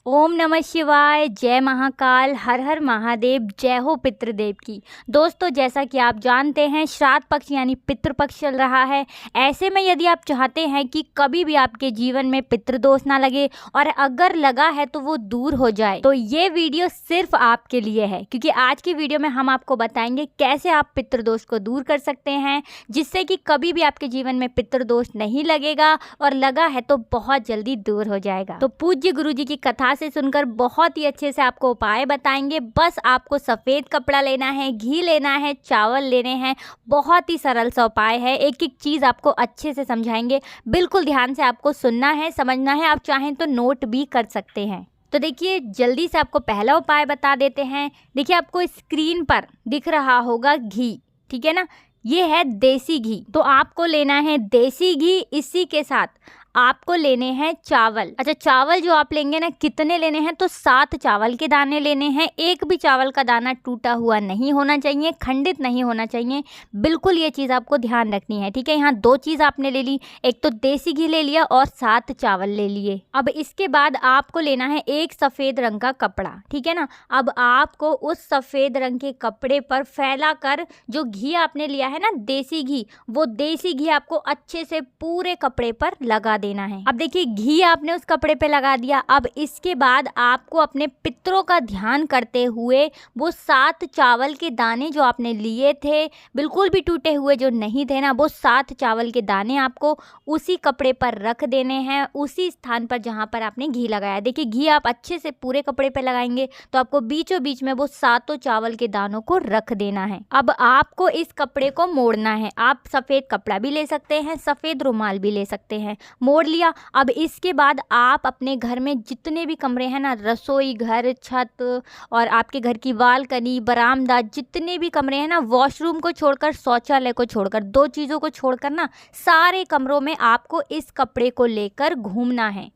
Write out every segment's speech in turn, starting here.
ओम नमः शिवाय, जय महाकाल, हर हर महादेव, जय हो पितृदेव की। दोस्तों, जैसा कि आप जानते हैं श्राद्ध पक्ष यानी पितृपक्ष चल रहा है। ऐसे में यदि आप चाहते हैं कि कभी भी आपके जीवन में पितृदोष ना लगे और अगर लगा है तो वो दूर हो जाए, तो ये वीडियो सिर्फ आपके लिए है। क्योंकि आज की वीडियो में हम आपको बताएंगे कैसे आप पितृदोष को दूर कर सकते हैं, जिससे कि कभी भी आपके जीवन में पितृदोष नहीं लगेगा और लगा है तो बहुत जल्दी दूर हो जाएगा। तो पूज्य गुरु जी की कथा से सुनकर बहुत ही अच्छे से आपको उपाय बताएंगे। बस आपको सफ़ेद कपड़ा लेना है, घी लेना है, चावल लेने हैं। बहुत ही सरल सा उपाय है, एक एक चीज़ आपको अच्छे से समझाएंगे। बिल्कुल ध्यान से आपको सुनना है, समझना है। आप चाहें तो नोट भी कर सकते हैं। तो देखिए, जल्दी से आपको पहला उपाय बता देते हैं। देखिए, आपको स्क्रीन पर दिख रहा होगा घी, ठीक है ना। ये है देसी घी, तो आपको लेना है देसी घी। इसी के साथ आपको लेने हैं चावल। अच्छा, चावल जो आप लेंगे ना, कितने लेने हैं तो 7 चावल के दाने लेने हैं। एक भी चावल का दाना टूटा हुआ नहीं होना चाहिए, खंडित नहीं होना चाहिए। बिल्कुल ये चीज़ आपको ध्यान रखनी है, ठीक है। यहाँ 2 चीज़ आपने ले ली, एक तो देसी घी ले लिया और 7 चावल ले लिए। अब इसके बाद आपको लेना है एक सफ़ेद रंग का कपड़ा, ठीक है ना। अब आपको उस सफ़ेद रंग के कपड़े पर फैला कर जो घी आपने लिया है ना, देसी घी, वो देसी घी आपको अच्छे से पूरे कपड़े पर लगा देना है। अब देखिए, घी आपने उस कपड़े पे लगा दिया। अब इसके बाद आपको अपने पितरों का ध्यान करते हुए वो 7 चावल के दाने जो आपने लिए थे, बिल्कुल भी टूटे हुए जो नहीं थे ना, वो 7 चावल के दाने आपको उसी कपड़े पर रख देने हैं, उसी स्थान पर जहाँ पर आपने घी लगाया। देखिए, घी आप अच्छे से पूरे कपड़े पे लगाएंगे तो आपको बीचों बीच में वो 7 चावल के दानों को रख देना है। अब आपको इस कपड़े को मोड़ना है। आप सफ़ेद कपड़ा भी ले सकते हैं, सफ़ेद रुमाल भी ले सकते हैं। मोड़ लिया। अब इसके बाद आप अपने घर में जितने भी कमरे हैं ना, रसोई घर, छत और आपके घर की बालकनी, बरामदा, जितने भी कमरे हैं ना, वॉशरूम को छोड़कर, शौचालय को छोड़कर, 2 चीज़ों को छोड़कर ना, सारे कमरों में आपको इस कपड़े को लेकर घूमना है।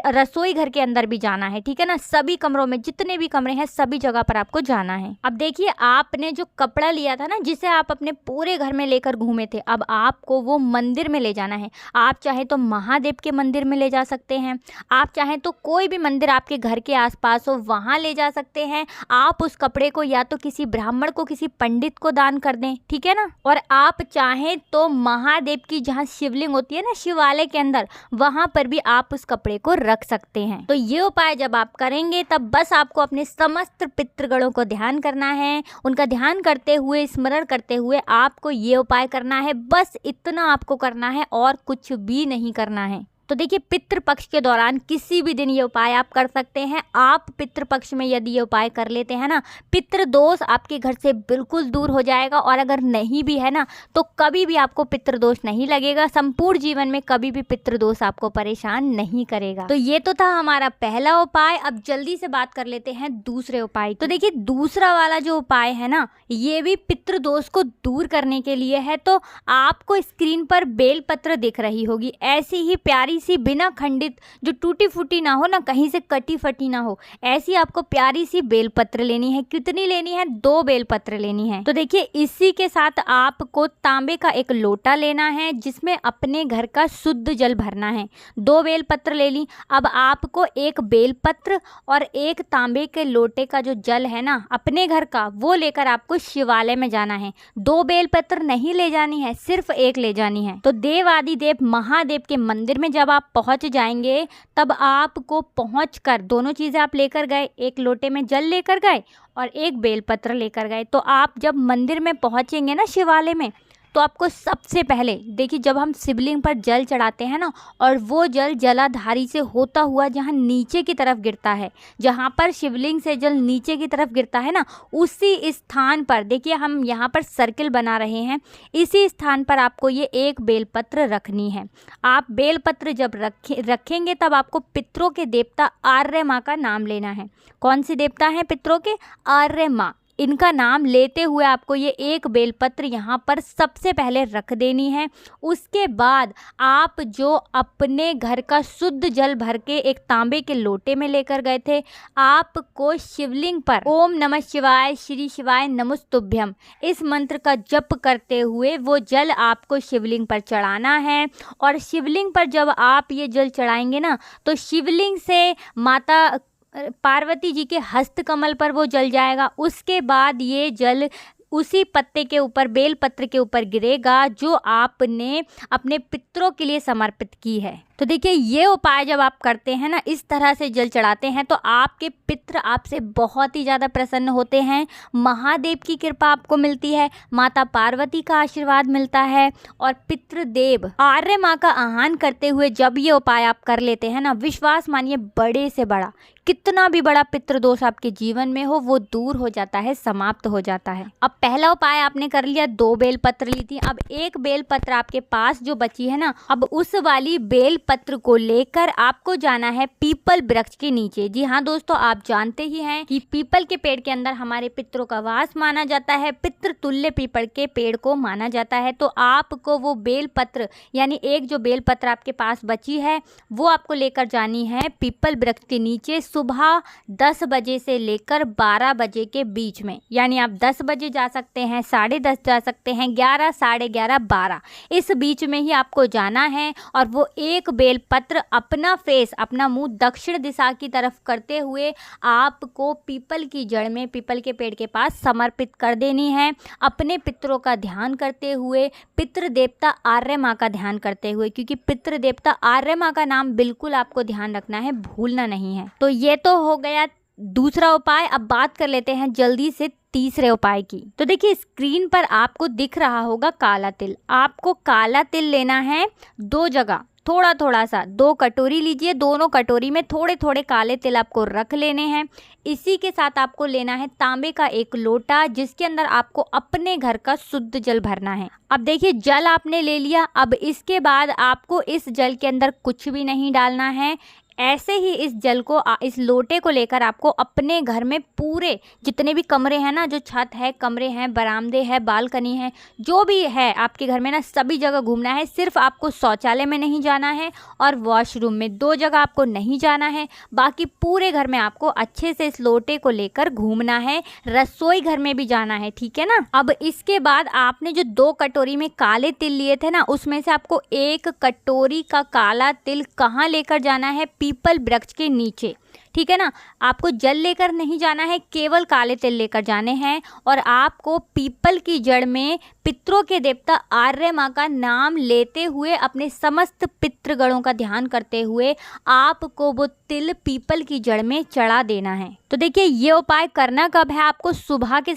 रसोई घर के अंदर भी जाना है, ठीक है ना। सभी कमरों में, जितने भी कमरे हैं, सभी जगह पर आपको जाना है। अब देखिए, आपने जो कपड़ा लिया था ना, जिसे आप अपने पूरे घर में लेकर घूमे थे, अब आपको वो मंदिर में ले जाना है। आप चाहे तो महादेव के मंदिर में ले जा सकते हैं, आप चाहें तो कोई भी मंदिर आपके घर के आसपास हो वहाँ ले जा सकते हैं। आप उस कपड़े को या तो किसी ब्राह्मण को, किसी पंडित को दान कर दें, ठीक है ना। और आप चाहें तो महादेव की जहाँ शिवलिंग होती है ना, शिवालय के अंदर, वहाँ पर भी आप उस कपड़े को रख सकते हैं। तो ये उपाय जब आप करेंगे, तब बस आपको अपने समस्त पितृगणों को ध्यान करना है। उनका ध्यान करते हुए, स्मरण करते हुए आपको ये उपाय करना है। बस इतना आपको करना है और कुछ भी नहीं करना है। तो देखिए, पितृपक्ष के दौरान किसी भी दिन ये उपाय आप कर सकते हैं। आप पितृपक्ष में यदि ये उपाय कर लेते हैं ना, पितृदोष आपके घर से बिल्कुल दूर हो जाएगा। और अगर नहीं भी है ना, तो कभी भी आपको पितृदोष नहीं लगेगा। संपूर्ण जीवन में कभी भी पितृदोष आपको परेशान नहीं करेगा। तो ये तो था हमारा पहला उपाय। अब जल्दी से बात कर लेते हैं दूसरे उपाय। तो देखिए, दूसरा वाला जो उपाय है ना, ये भी पितृदोष को दूर करने के लिए है। तो आपको स्क्रीन पर बेलपत्र दिख रही होगी, ऐसी ही प्यारी सी, बिना खंडित, जो टूटी फूटी ना हो ना, कहीं से कटी फटी ना हो, ऐसी आपको प्यारी सी बेलपत्र लेनी है। कितनी लेनी है? 2 बेलपत्र लेनी है। तो देखिए, इसी के साथ आपको तांबे का एक लोटा लेना है, जिसमें अपने घर का शुद्ध जल भरना है। 2 बेलपत्र ले ली। अब आपको एक बेलपत्र और एक तांबे के लोटे का जो जल है ना, अपने घर का, वो लेकर आपको शिवालय में जाना है। 2 बेलपत्र नहीं ले जानी है, सिर्फ 1 ले जानी है। तो देवादिदेव महादेव के मंदिर में जब आप पहुंच जाएंगे, तब आपको पहुंचकर, दोनों चीज़ें आप लेकर गए, एक लोटे में जल लेकर गए और एक बेलपत्र लेकर गए। तो आप जब मंदिर में पहुंचेंगे ना, शिवालय में, तो आपको सबसे पहले देखिए, जब हम शिवलिंग पर जल चढ़ाते हैं ना, और वो जल जलाधारी से होता हुआ जहाँ नीचे की तरफ गिरता है, जहाँ पर शिवलिंग से जल नीचे की तरफ गिरता है ना, उसी स्थान पर देखिए, हम यहाँ पर सर्किल बना रहे हैं, इसी स्थान पर आपको ये एक बेलपत्र रखनी है। आप बेलपत्र जब रखेंगे, तब आपको पितरों के देवता आर्य माँ का नाम लेना है। कौन सी देवता हैं पितरों के? आर्य माँ। इनका नाम लेते हुए आपको ये एक बेलपत्र यहाँ पर सबसे पहले रख देनी है। उसके बाद आप जो अपने घर का शुद्ध जल भर के एक तांबे के लोटे में लेकर गए थे, आपको शिवलिंग पर ओम नमः शिवाय, श्री शिवाय नमस्तुभ्यम, इस मंत्र का जप करते हुए वो जल आपको शिवलिंग पर चढ़ाना है। और शिवलिंग पर जब आप ये जल चढ़ाएंगे ना, तो शिवलिंग से माता पार्वती जी के हस्त कमल पर वो जल जाएगा। उसके बाद ये जल उसी पत्ते के ऊपर, बेल पत्र के ऊपर गिरेगा जो आपने अपने पितरों के लिए समर्पित की है। तो देखिए, ये उपाय जब आप करते हैं ना, इस तरह से जल चढ़ाते हैं, तो आपके पितर आपसे बहुत ही ज़्यादा प्रसन्न होते हैं। महादेव की कृपा आपको मिलती है, माता पार्वती का आशीर्वाद मिलता है, और पितृदेव आर्य माँ का आह्वान करते हुए जब ये उपाय आप कर लेते हैं ना, विश्वास मानिए बड़े से बड़ा, कितना भी बड़ा पितृदोष आपके जीवन में हो वो दूर हो जाता है, समाप्त हो जाता है। अब पहला उपाय आपने कर लिया, 2 बेलपत्र ली थी। अब 1 बेलपत्र आपके पास जो बची है ना, अब उस वाली बेलपत्र को लेकर आपको जाना है पीपल वृक्ष के नीचे। जी हाँ दोस्तों, आप जानते ही हैं कि पीपल के पेड़ के अंदर हमारे पितरों का वास माना जाता है, पितृ तुल्य पीपल के पेड़ को माना जाता है। तो आपको वो बेलपत्र यानी 1 जो बेलपत्र आपके पास बची है वो आपको लेकर जानी है पीपल वृक्ष के नीचे सुबह 10 बजे से लेकर 12 बजे के बीच में। यानी आप 10 बजे जा सकते हैं, 10:30 जा सकते हैं, 11, 11:30, 12, इस बीच में ही आपको जाना है। और वो 1 बेलपत्र अपना फेस, अपना मुंह दक्षिण दिशा की तरफ करते हुए आपको पीपल की जड़ में, पीपल के पेड़ के पास समर्पित कर देनी है, अपने पितरों का ध्यान करते हुए, पितृ देवता आर्य माँ का ध्यान करते हुए, क्योंकि पितृ देवता आर्य माँ का नाम बिल्कुल आपको ध्यान रखना है, भूलना नहीं है। तो ये तो हो गया दूसरा उपाय। अब बात कर लेते हैं जल्दी से तीसरे उपाय की। तो देखिए, स्क्रीन पर आपको दिख रहा होगा काला तिल। आपको काला तिल लेना है 2 जगह, थोड़ा थोड़ा सा, 2 कटोरी लीजिए, दोनों कटोरी में थोड़े थोड़े काले तिल आपको रख लेने हैं। इसी के साथ आपको लेना है तांबे का 1 लोटा, जिसके अंदर आपको अपने घर का शुद्ध जल भरना है। अब देखिए, जल आपने ले लिया। अब इसके बाद आपको इस जल के अंदर कुछ भी नहीं डालना है। ऐसे ही इस जल को, इस लोटे को लेकर आपको अपने घर में पूरे जितने भी कमरे हैं ना, जो छत है, कमरे हैं, बरामदे है, बालकनी है, जो भी है आपके घर में ना, सभी जगह घूमना है। सिर्फ आपको शौचालय में नहीं जाना है और वॉशरूम में, 2 जगह आपको नहीं जाना है। बाकी पूरे घर में आपको अच्छे से इस लोटे को लेकर घूमना है। रसोई घर में भी जाना है, ठीक है ना। अब इसके बाद आपने जो 2 कटोरी में काले तिल लिए थे ना, उसमें से आपको 1 कटोरी का काला तिल कहाँ लेकर जाना है? पीपल वृक्ष के नीचे, ठीक है ना। आपको जल लेकर नहीं जाना है, केवल काले तिल लेकर जाने हैं। और आपको पीपल की जड़ में पितरों के देवता आर्य माँ का नाम लेते हुए, अपने समस्त पितृगणों का ध्यान करते हुए आपको वो तिल पीपल की जड़ में चढ़ा देना है। तो देखिए, ये उपाय करना कब है? आपको सुबह के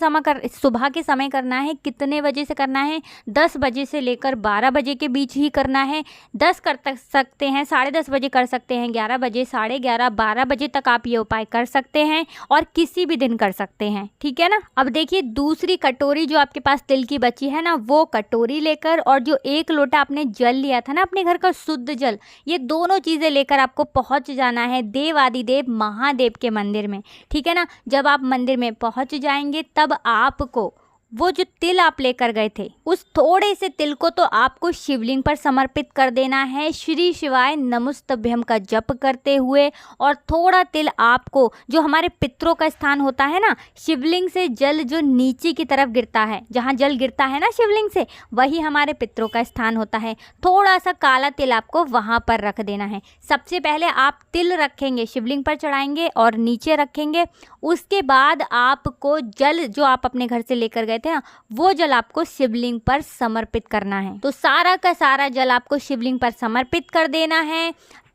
समय करना है। कितने बजे से करना है? 10 बजे से लेकर 12 बजे के बीच ही करना है। 10 कर सकते हैं, 10:30 बजे कर सकते हैं, 11 बजे, 11:30, 12 बजे तक आप ये उपाय कर सकते हैं, और किसी भी दिन कर सकते हैं, ठीक है ना। अब देखिए, दूसरी कटोरी जो आपके पास तिल की बची है ना, वो कटोरी लेकर, और जो 1 लोटा आपने जल लिया था ना अपने घर का शुद्ध जल, ये दोनों चीजें लेकर आपको पहुंच जाना है देवादिदेव महादेव के मंदिर में, ठीक है ना। जब आप मंदिर में पहुंच जाएंगे, तब आपको वो जो तिल आप लेकर गए थे, उस थोड़े से तिल को तो आपको शिवलिंग पर समर्पित कर देना है, श्री शिवाय नमस्तभ्यम का जप करते हुए। और थोड़ा तिल आपको, जो हमारे पितरों का स्थान होता है ना, शिवलिंग से जल जो नीचे की तरफ गिरता है, जहाँ जल गिरता है ना शिवलिंग से, वही हमारे पितरों का स्थान होता है। थोड़ा सा काला तिल आपको वहाँ पर रख देना है। सबसे पहले आप तिल रखेंगे, शिवलिंग पर चढ़ाएंगे और नीचे रखेंगे। उसके बाद आपको जल जो आप अपने घर से लेकर गए थे ना, वो जल आपको शिवलिंग पर समर्पित करना है। तो सारा का सारा जल आपको शिवलिंग पर समर्पित कर देना है।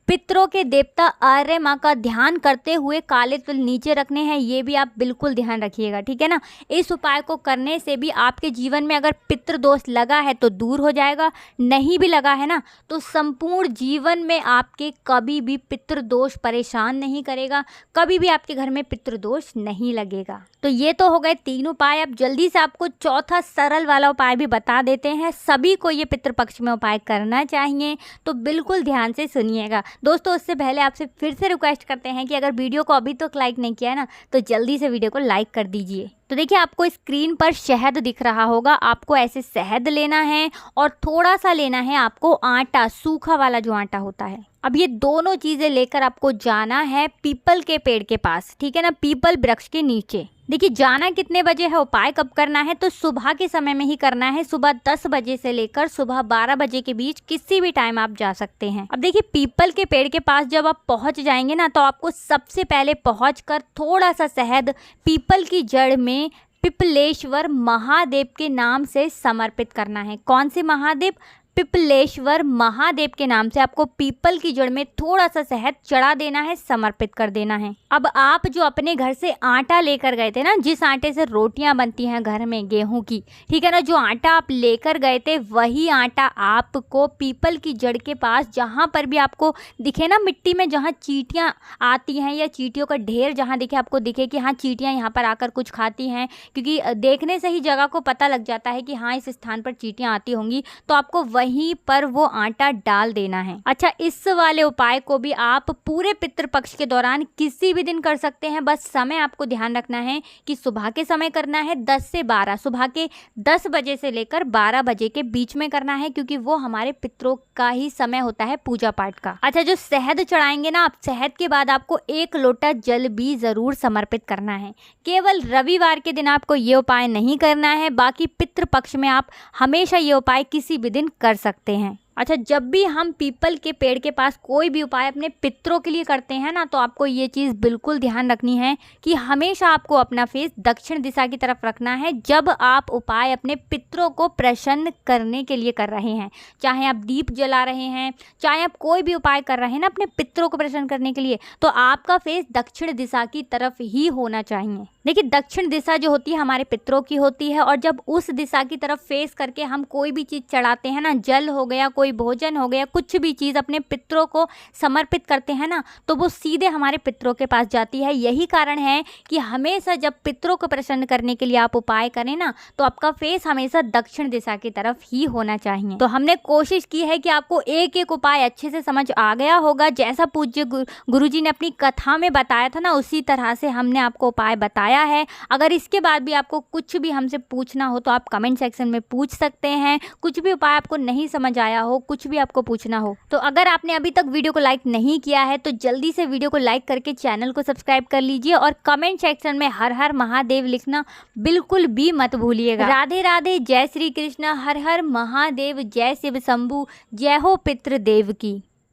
पितरों के देवता आर्य माँ का ध्यान करते हुए काले तिल नीचे रखने हैं, ये भी आप बिल्कुल ध्यान रखिएगा, ठीक है ना। इस उपाय को करने से भी आपके जीवन में अगर पितृदोष लगा है तो दूर हो जाएगा, नहीं भी लगा है ना तो संपूर्ण जीवन में आपके कभी भी पितृदोष परेशान नहीं करेगा, कभी भी आपके घर में पितृदोष नहीं लगेगा। तो ये तो हो गए 3 उपाय। अब जल्दी से आपको चौथा सरल वाला उपाय भी बता देते हैं। सभी को ये पितृपक्ष में उपाय करना चाहिए, तो बिल्कुल ध्यान से सुनिएगा दोस्तों। उससे पहले आपसे फिर से रिक्वेस्ट करते हैं कि अगर वीडियो को अभी तक लाइक नहीं किया है ना, तो जल्दी से वीडियो को लाइक कर दीजिए। तो देखिए, आपको स्क्रीन पर शहद दिख रहा होगा, आपको ऐसे शहद लेना है और थोड़ा सा लेना है आपको आटा, सूखा वाला जो आटा होता है। अब ये दोनों चीज़ें लेकर आपको जाना है पीपल के पेड़ के पास, ठीक है ना, पीपल वृक्ष के नीचे। देखिए जाना कितने बजे है, उपाय कब करना है, तो सुबह के समय में ही करना है। सुबह 10 बजे से लेकर सुबह 12 बजे के बीच किसी भी टाइम आप जा सकते हैं। अब देखिए पीपल के पेड़ के पास जब आप पहुंच जाएंगे ना, तो आपको सबसे पहले पहुंचकर थोड़ा सा शहद पीपल की जड़ में पिपलेश्वर महादेव के नाम से समर्पित करना है। कौन से महादेव? पिपलेश्वर महादेव के नाम से आपको पीपल की जड़ में थोड़ा सा शहद चढ़ा देना है, समर्पित कर देना है। अब आप जो अपने घर से आटा लेकर गए थे ना, जिस आटे से रोटियां बनती हैं घर में गेहूं की, ठीक है ना, जो आटा आप लेकर गए थे वही आटा आपको पीपल की जड़ के पास जहां पर भी आपको दिखे ना मिट्टी में, जहां चींटियां आती हैं या चींटियों का ढेर जहां दिखे, आपको दिखे कि हाँ चींटियां यहाँ पर आकर कुछ खाती हैं, क्योंकि देखने से ही जगह को पता लग जाता है कि हाँ इस स्थान पर चींटियां आती होंगी, तो आपको वहीं पर वो आटा डाल देना है। अच्छा, इस वाले उपाय को भी आप पूरे पितृपक्ष के दौरान किसी भी दिन कर सकते हैं। बस समय आपको ध्यान रखना है कि सुबह के समय करना है 10 से 12, सुबह के 10 बजे से लेकर 12 बजे के बीच में करना है, क्योंकि वो हमारे पितरों का ही समय होता है पूजा पाठ का। अच्छा, जो शहद चढ़ाएंगे ना आप, शहद के बाद आपको 1 लोटा जल भी जरूर समर्पित करना है। केवल रविवार के दिन आपको ये उपाय नहीं करना है, बाकी पितृपक्ष में आप हमेशा ये उपाय किसी भी दिन कर सकते हैं। अच्छा, जब भी हम पीपल के पेड़ के पास कोई भी उपाय अपने पितरों के लिए करते हैं ना, तो आपको ये चीज़ बिल्कुल ध्यान रखनी है कि हमेशा आपको अपना फेस दक्षिण दिशा की तरफ रखना है जब आप उपाय अपने पितरों को प्रसन्न करने के लिए कर रहे हैं। चाहे आप दीप जला रहे हैं, चाहे आप कोई भी उपाय कर रहे हैं ना अपने पितरों को प्रसन्न करने के लिए, तो आपका फेस दक्षिण दिशा की तरफ ही होना चाहिए। देखिए दक्षिण दिशा जो होती है हमारे पितरों की होती है, और जब उस दिशा की तरफ फेस करके हम कोई भी चीज़ चढ़ाते हैं ना, जल हो गया, कोई भोजन हो गया, कुछ भी चीज़ अपने पितरों को समर्पित करते हैं ना, तो वो सीधे हमारे पितरों के पास जाती है। यही कारण है कि हमेशा जब पितरों को प्रसन्न करने के लिए आप उपाय करें ना, तो आपका फेस हमेशा दक्षिण दिशा की तरफ ही होना चाहिए। तो हमने कोशिश की है कि आपको एक एक उपाय अच्छे से समझ आ गया होगा। जैसा पूज्य गुरुजी ने अपनी कथा में बताया था ना, उसी तरह से हमने आपको उपाय बताया है। अगर इसके बाद भी आपको कुछ भी हमसे पूछना हो तो आप कमेंट सेक्शन में पूछ सकते हैं। कुछ भी उपाय आपको नहीं समझ आया हो, कुछ भी आपको पूछना हो, तो अगर आपने अभी तक वीडियो को लाइक नहीं किया है तो जल्दी से वीडियो को लाइक करके चैनल को सब्सक्राइब कर लीजिए, और कमेंट सेक्शन में हर हर महादेव लिखना बिल्कुल भी मत भूलिएगा। राधे राधे, जय श्री कृष्ण, हर हर महादेव, जय शिव शंभू, जय हो पितृदेव की।